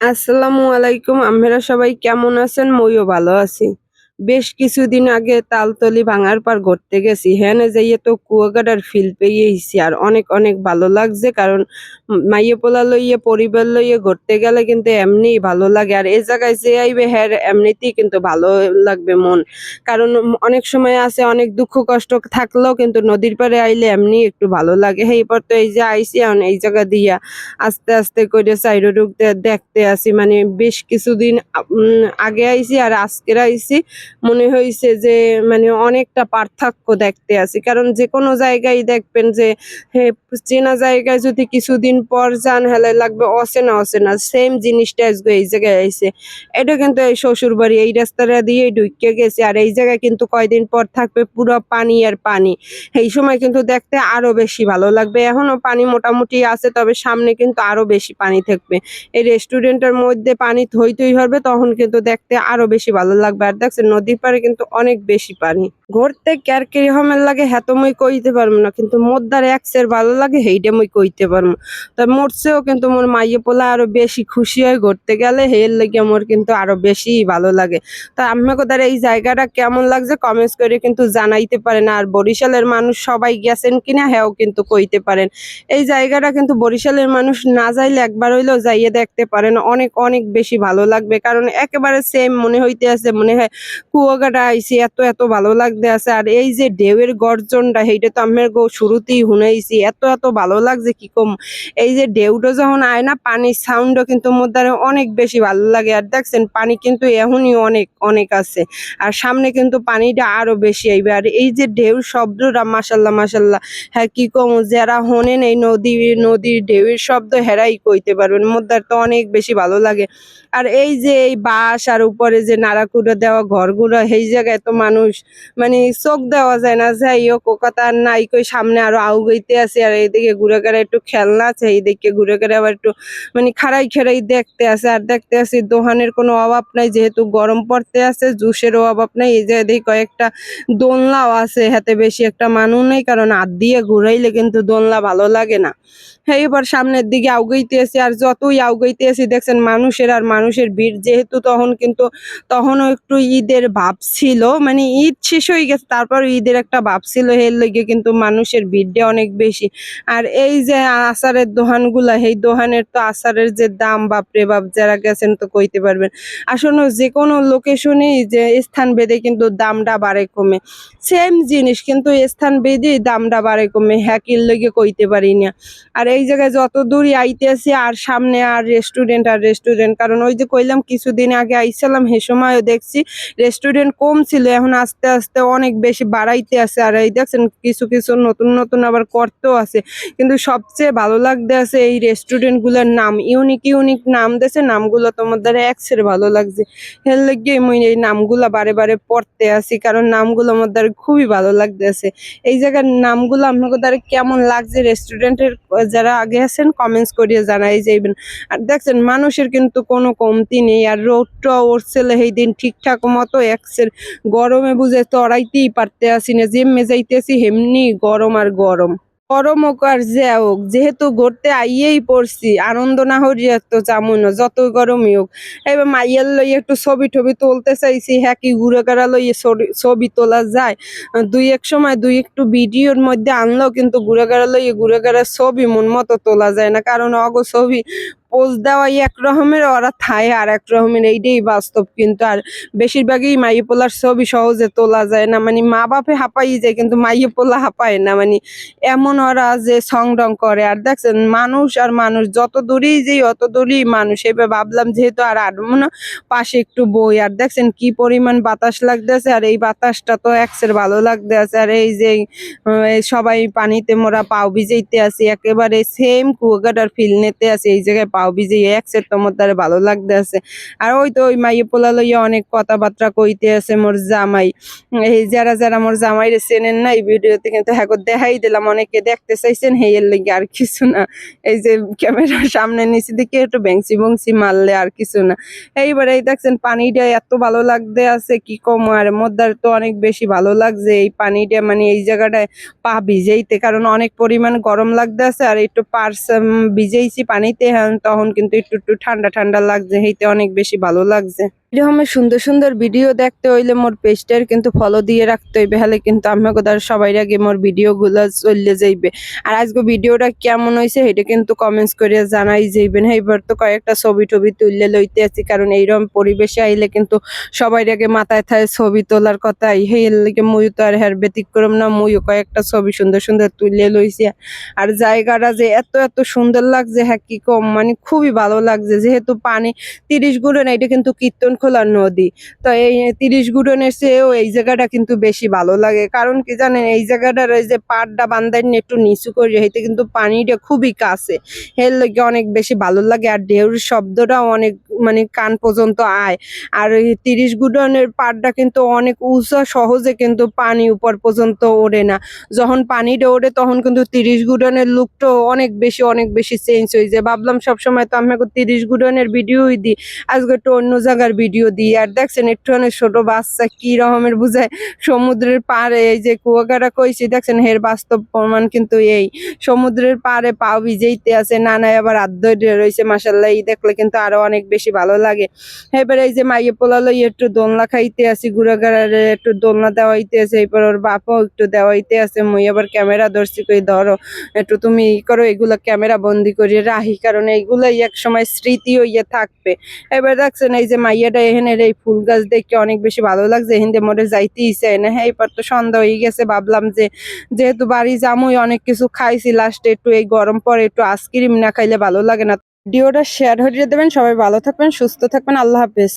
আসসালামু আলাইকুম। আপনারা সবাই কেমন আছেন? মইও ভালো আছি। বেশ কিছুদিন আগে তালতলি ভাঙার পার ঘুরতে গেছি। হেনে যাইয়ে তো কুয়াকাটার ফিল পেয়ে আইছি। আর অনেক অনেক ভালো লাগছে, কারণ মাইয়া পোলা লইয়ে পরিবার লইয়ে ঘুরতে গেলে কিন্তু এমনিই ভালো লাগে। আর এই জায়গায় যে আইবে হ্যার এমনিতেই কিন্তু ভালো লাগবে মন। কারণ অনেক সময় আছে অনেক দুঃখ কষ্ট থাকলেও কিন্তু নদীর পাড়ে আইলে এমনি একটু ভালো লাগে। এইবার তো এই যে আইছি, এখন এই জায়গা দিয়া আস্তে আস্তে করে সাইড ঢুকতে দেখতে আসি। মানে বেশ কিছুদিন আগে আইছি আর আজকের আইছি, মনে হয়েছে যে মানে অনেকটা পার্থক্য দেখতে আসি। কারণ যে কোনো জায়গায় দেখবেন যে চেনা জায়গায় যদি কিছুদিন পর যান হেলে লাগবে অচেনা অচেনা, সেম জিনিসটা আজকে এই জায়গায় আইছে। এটা কিন্তু এই শ্বশুর বাড়ি, এই রাস্তাটা দিয়ে ঢুকে গেছে। আর এই জায়গায় কিন্তু কয়দিন পর থাকবে পুরো পানি আর পানি। এই সময় কিন্তু দেখতে আরো বেশি ভালো লাগবে। এখনো পানি মোটামুটি আছে, তবে সামনে কিন্তু আরো বেশি পানি থাকবে। এই রেস্টুরেন্টের মধ্যে পানি থই থই হবে, তখন কিন্তু দেখতে আরো বেশি ভালো লাগবে। আর দেখছেন নদীর পাড়ে কিন্তু অনেক বেশি পানি। ঘুরতে কার কিরকমের লাগে হ্যাঁ তো মুই কইতে পারবো না, কিন্তু মোর দ্বারা একসের ভালো লাগে সেইটা মুই কইতে পারবো। তা মোর চেয়েও কিন্তু মোর মাইয়ে পোলা আরো বেশি খুশি হয় ঘুরতে গেলে, হের লেগে মোর কিন্তু আরো বেশি ভালো লাগে। তা আপনাকে দ্বারা এই জায়গাটা কেমন লাগছে কমেন্টস করে কিন্তু জানাইতে পারেন। আর বরিশালের মানুষ সবাই গেছেন কিনা হ্যাঁও কিন্তু কইতে পারেন। এই জায়গাটা কিন্তু বরিশালের মানুষ না যাইলে একবার হইলেও যাইয়ে দেখতে পারেন, অনেক অনেক বেশি ভালো লাগবে। কারণ একেবারে সেম মনে হইতে আছে, মনে হয় কুয়াকাটা আইছি, এত এত ভালো লাগতে আছে। আর এই যে ঢেউয়ের গর্জনটা, সেইটা তো আমার শুরুতেই শুনাইছি, এত এত ভালো লাগছে কি কম। এই যে ঢেউটা যখন আয় না, পানির সাউন্ডও কিন্তু মোর দ্বারা অনেক বেশি ভালো লাগে। আর দেখছেন পানি কিন্তু এখনই অনেক অনেক আছে, আর সামনে কিন্তু পানিটা আরো বেশি আইবে। আর এই যে ঢেউ শব্দটা মাশাল্লাহ মাশাল্লাহ, হ্যাঁ কি কম, যারা হনেন এই নদীর ঢেউয়ের শব্দ হেরাই কইতে পারবেন। মোর দ্বারা তো অনেক বেশি ভালো লাগে। আর এই যে এই বাঁশ আর উপরে যে নাড়াকুড়া দেওয়া ঘরগুলো, সেই জায়গায় তো মানুষ মানে চোখ দেওয়া যায় না। যাই হোক ও কথা আর নাই কই, সামনে আরো আউগাইতে আছে। আর এইদিকে ঘুরে ঘুরে একটু খেলনা আছে, এইদিকে ঘুরে ঘুরে আবার একটু মানে খাড়াই খেড়াই দেখতে আছে। আর দেখতে আছি দোকানের কোনো অভাব নাই, যেহেতু গরম পড়তে আছে, জুসেরও অভাব নাই। এই যে দেখি কয়েকটা দোলনাও আছে, হাতে বেশি একটা মানুষ নেই, কারণ হাত দিয়ে ঘুরাইলে কিন্তু দোলনা ভালো লাগে না। হ্যাঁ এবার সামনের দিকে আউগাইতে আছি, আর যতই আউগাইতে আছি দেখছেন মানুষের আর মানুষের ভিড়। যেহেতু তখন কিন্তু তখনও একটু ঈদের ভাব ছিল, মানে ঈদ শেষ হয়ে গেছে তারপর ঈদের একটা ভাব ছিল, এর লেগে কিন্তু মানুষের ভিড়টা অনেক বেশি। আর এই যে আচারের দোকানগুলা, সেই দোকানের তো আচারের যে দাম, বাপরে বাপ, যারা গেছেন তো কইতে পারবেন। আসলে যে কোনো লোকেশনেই যে স্থান ভেদে কিন্তু দামটা বাড়ে কমে, সেম জিনিস কিন্তু স্থান ভেদেই দামটা বাড়ে কমে, হ্যাকির লেগে কইতে পারি না। আর এই জায়গায় যত দূরই আইতেছি আর সামনে আর রেস্টুরেন্ট আর রেস্টুরেন্ট, কারণ ওই যে কইলাম কিছুদিন আগে আইছিলাম, সে সময়ও দেখছি রেস্টুরেন্ট কম ছিল, এখন আস্তে আস্তে অনেক বেশি বাড়াইতে আছে। আর এই দেখছেন কিছু কিছু নতুন নতুন আবার করতেও আছে। কিন্তু সবচেয়ে ভালো লাগতে আছে এই রেস্টুরেন্ট গুলোর নাম, ইউনিক ইউনিক নাম দিয়েছে, নামগুলো তোমার দ্বারা একসের ভালো লাগছে। এর লেগে মুই এই নামগুলা বারে বারে পড়তে আসি, কারণ নামগুলো আমার দ্বারা খুবই ভালো লাগতেছে। এই জায়গার নামগুলো আপনাদের দ্বারা কেমন লাগছে রেস্টুরেন্টের যারা আগে আছেন কমেন্টস করিয়ে জানাই যাইবেন। আর দেখছেন মানুষের কিন্তু কোনো কমতি নেই। আর রোদটা উঠছিল সেই দিন ঠিকঠাক মতো, একসের গরমে বুঝে তরাইতেই পারতে আসি না, যেমনি যাইতেছি হেমনি গরম আর গরম। গরম হোক আর যে হোক, যেহেতু ঘুরতে আইয়েই পড়ছি, আনন্দ না হরিয়া তো যামু না, যতই গরমই হোক। এবার মাইয়ার লইয়া একটু ছবি টবি তুলতে চাইছি, হ্যাঁ কি ঘুরে গেড়া লইয়ে ছবি তোলা যায়। দুই এক সময় দুই একটু ভিডিওর মধ্যে আনলেও কিন্তু ঘুরে গেড়া লইয়ে ঘুরে গেড়া ছবি মন মতো তোলা যায় না, কারণ অগো ছবি পোজ দেওয়াই এক রকমের, ওরা থায় আর এক রকমের, এইটাই বাস্তব। কিন্তু আর বেশিরভাগই মাইয়ে পোলার ছবি সহজে তোলা যায় না, মানে মা বাপে হাঁপাই যায় কিন্তু মাইয়ে পোলা হাঁপায় না, মানে এমন ওরা যে সংরং করে। আর দেখছেন মানুষ আর মানুষ, যত দূরেই যাই অত দূরেই মানুষ। এবার ভাবলাম যেহেতু আর আটবো না, পাশে একটু বই। আর দেখছেন কি পরিমাণ বাতাস লাগতেছে, আর এই বাতাসটা তো একসের ভালো লাগতে আছে। আর এই যে সবাই পানিতে মোরা পাও ভিজাইতে আছি, একেবারে সেম কুয়াকাটার ফিল নিতে আছে, এই জায়গায় পাও পাও ভিজে এক সেট তোমার দ্বারা ভালো লাগতে আছে। আর ওই তো ওই মাইয়ে পোলা লইয়া অনেক কথাবার্তা কইতে আছে মোর জামাই। এই যারা মোর জামাইরে চেনেন না এই ভিডিওতে কিন্তু হ্যাঁ দেখাই দিলাম, অনেকে দেখতে চাইছেন হেয়ের লেগে আর কিছু না। এই যে ক্যামেরার সামনে নিচে দিকে একটু ভেংসি ভংসি মারলে আর কিছু না। এইবারে এই দেখছেন পানিটা এত ভালো লাগতে আছে কি কম, আর মোদ্দার তো অনেক বেশি ভালো লাগছে এই পানিটা, মানে এই জায়গাটায় পা ভিজেইতে, কারণ অনেক পরিমাণ গরম লাগতে আছে আর একটু পার্স ভিজেইছি পানিতে, হ্যাঁ তখন কিন্তু একটু একটু ঠান্ডা ঠান্ডা লাগছে, হেইতে অনেক বেশি ভালো লাগছে। এরকমের সুন্দর সুন্দর ভিডিও দেখতে হইলে মোর পেজটার কিন্তু ফলো দিয়ে রাখতে হইবে, হলে কিন্তু আমাকে তার সবাই আগে মোর ভিডিও গুলো চলে যাইবে। আর আজকে ভিডিওটা কেমন হয়েছে সেটা কিন্তু কমেন্টস করে জানাই যাইবেন। এইবার তো কয়েকটা ছবি টবি তুললে লইতে আছি, কারণ এইরকম পরিবেশে আইলে কিন্তু সবাই আগে মাথায় থাকে ছবি তোলার কথাই, সেই লেগে মুই তো আর হ্যার ব্যতিক্রম না, মুইও কয়েকটা ছবি সুন্দর সুন্দর তুলে লইছি। আর জায়গাটা যে এত এত সুন্দর লাগছে হ্যাঁ কি কম, মানে খুবই ভালো লাগছে, যেহেতু পানি 30 গুণন, এটা কিন্তু কীর্তনখোলা নদী। তো এই 30 গুণনের চেয়েও এই জায়গাটা কিন্তু বেশি ভালো লাগে, কারণ কি জানেন এই জায়গাটার ওই যে পাড়টা বান্ধাই একটু নিচু করে হইতে কিন্তু পানিটা খুবই কাছে, এর লাগে অনেক বেশি ভালো লাগে। আর ঢেউর শব্দটাও অনেক মানে কান পর্যন্ত আয়। আর এই 30 গুণনের পাড়টা কিন্তু অনেক উঁচা, সহজে কিন্তু পানি উপর পর্যন্ত ওঠে না। যখন পানিটা ওঠে তখন কিন্তু 30 গুণনের লুকটাও অনেক বেশি চেঞ্জ হয়ে যায়। ভাবলাম সবসময় তো আমি 30 গুণনের ভিডিওই দিই, আজকে একটু অন্য জায়গার ভিডিও দিই। আর দেখছেন একটু ছোট বাচ্চা কি রকমের বুঝায় সমুদ্রের পাড়ে, এই যে কুয়াকাটা কইছি দেখছেন এর বাস্তব প্রমাণ কিন্তু এই সমুদ্রের পাড়ে পাও ভিজেইতে আছে, নানায় আবার হাত ধরে রয়েছে, মাসাল্লাহ এই দেখলে কিন্তু আরো অনেক বেশি ভালো লাগে। এবার এই যে মাইয়ে পোলা লই একটু দোলনা খাইতে আসি, ঘুরাঘাড়ারে একটু দোলনা দেওয়াইতে আছে, এরপর ওর বাপাও একটু দেওয়াইতে আছে, মুই আবার ক্যামেরা ধরছি কই ধরো একটু তুমি ই করো, এগুলা ক্যামেরা বন্দি করে রাখি, কারণ এইগুলাই এক সময় স্মৃতি হইয়া থাকবে। এবার দেখছেন এই যে মাইয়াটা এখানের এই ফুল গাছ দেখে অনেক বেশি ভালো লাগছে, এখানে মোটে যাইতে ইচ্ছে না। হ্যাঁ এবার তো সন্ধ্যা হয়ে গেছে, ভাবলাম যে যেহেতু বাড়ি যামুই অনেক কিছু খাইছি, লাস্টে একটু এই গরম পরে একটু আইসক্রিম না খাইলে ভালো লাগে না। ভিডিওটা শেয়ার হয়ে দেবেন, সবাই ভালো থাকবেন সুস্থ থাকবেন, আল্লাহ হাফেজ।